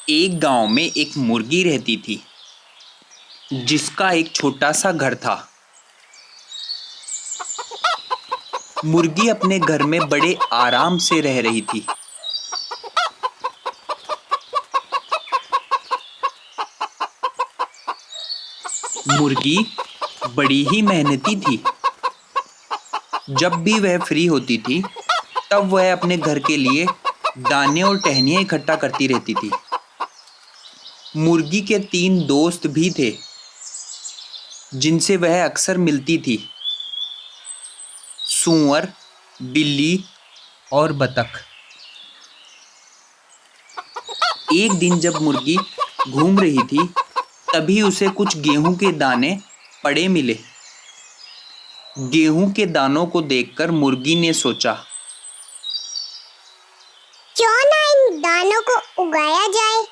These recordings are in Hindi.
एक गांव में एक मुर्गी रहती थी जिसका एक छोटा सा घर था। मुर्गी अपने घर में बड़े आराम से रह रही थी। मुर्गी बड़ी ही मेहनती थी। जब भी वह फ्री होती थी तब वह अपने घर के लिए दाने और टहनियाँ इकट्ठा करती रहती थी। मुर्गी के 3 दोस्त भी थे जिनसे वह अक्सर मिलती थी, सूअर, बिल्ली और बतख। एक दिन जब मुर्गी घूम रही थी तभी उसे कुछ गेहूं के दाने पड़े मिले। गेहूं के दानों को देखकर मुर्गी ने सोचा, क्यों ना इन दानों को उगाया जाए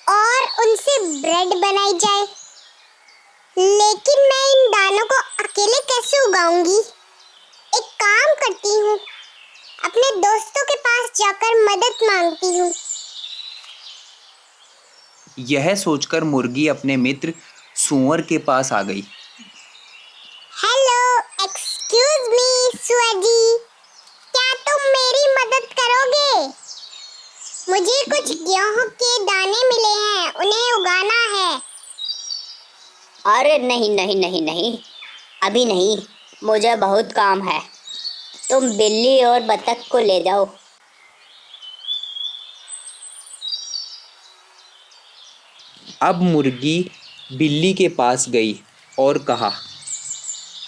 और उनसे ब्रेड बनाई जाए। लेकिन मैं इन दानों को अकेले कैसे उगाऊंगी? एक काम करती हूँ, अपने दोस्तों के पास जाकर मदद मांगती हूँ। यह सोचकर मुर्गी अपने मित्र सूअर के पास आ गई। हेलो, एक्सक्यूज मी सूअर जी, क्या तुम मेरी मदद करोगे? मुझे कुछ गेहूं के दाने मिले हैं, उन्हें उगाना है। अरे नहीं नहीं नहीं नहीं, अभी नहीं, मुझे बहुत काम है। तुम बिल्ली और बतख को ले जाओ। अब मुर्गी बिल्ली के पास गई और कहा,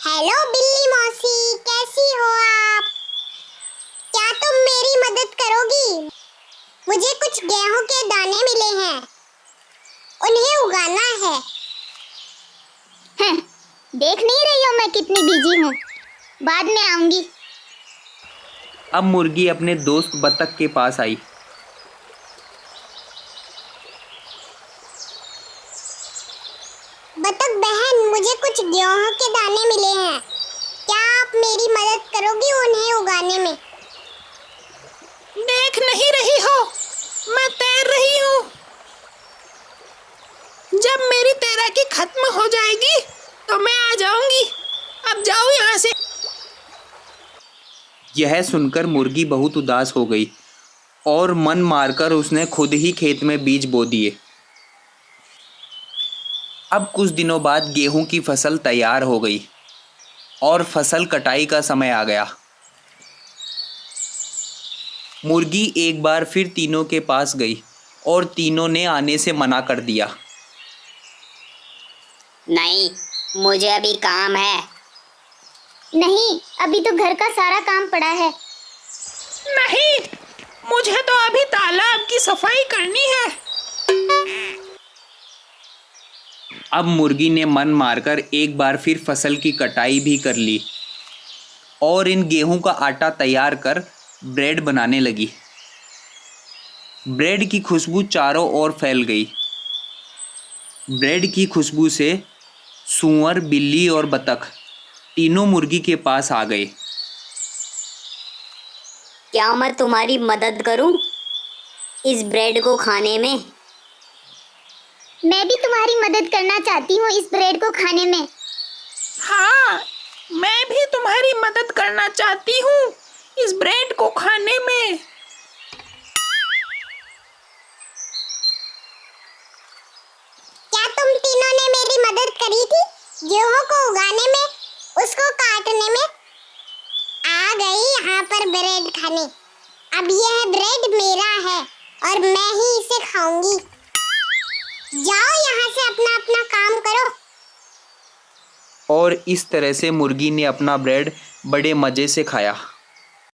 हेलो बिल्ली मौसी, कैसी हो आप? क्या तुम मेरी मदद करोगी? मुझे कुछ गेहूं के दाने मिले हैं, उन्हें उगाना है। देख नहीं रही हो मैं कितनी बिजी हूँ, बाद में आऊंगी। अब मुर्गी अपने दोस्त बतख के पास आई। बतख बहन, मुझे कुछ गेहूं के दाने मिले हैं, क्या आप मेरी मदद करोगी उन्हें उगाने में? देख नहीं रही हो, मैं तैर रही हूँ। जब मेरी तैराकी खत्म हो जाएगी तो मैं आ जाऊंगी। अब जाओ यहाँ से। यह सुनकर मुर्गी बहुत उदास हो गई और मन मारकर उसने खुद ही खेत में बीज बो दिए। अब कुछ दिनों बाद गेहूं की फसल तैयार हो गई और फसल कटाई का समय आ गया। मुर्गी एक बार फिर तीनों के पास गई और तीनों ने आने से मना कर दिया। नहीं, मुझे अभी काम है। नहीं, अभी तो घर का सारा काम पड़ा है। नहीं, मुझे तो अभी तालाब की सफाई करनी है। अब मुर्गी ने मन मारकर एक बार फिर फसल की कटाई भी कर ली और इन गेहूं का आटा तैयार कर ब्रेड बनाने लगी। ब्रेड की खुशबू चारों ओर फैल गई। ब्रेड की खुशबू से सूअर, बिल्ली और बतख तीनों मुर्गी के पास आ गए। क्या मैं तुम्हारी मदद करूं इस ब्रेड को खाने में? मैं भी तुम्हारी मदद करना चाहती हूँ इस ब्रेड को खाने में। हाँ, मैं भी तुम्हारी मदद करना चाहती हूँ इस ब्रेड को खाने में। क्या तुम तीनों ने मेरी मदद करी थी गेहूं को उगाने में, उसको काटने में? आ गई यहाँ पर ब्रेड खाने। अब यह ब्रेड मेरा है और मैं ही इसे खाऊंगी। जाओ यहाँ से, अपना अपना काम करो। और इस तरह से मुर्गी ने अपना ब्रेड बड़े मज़े से खाया।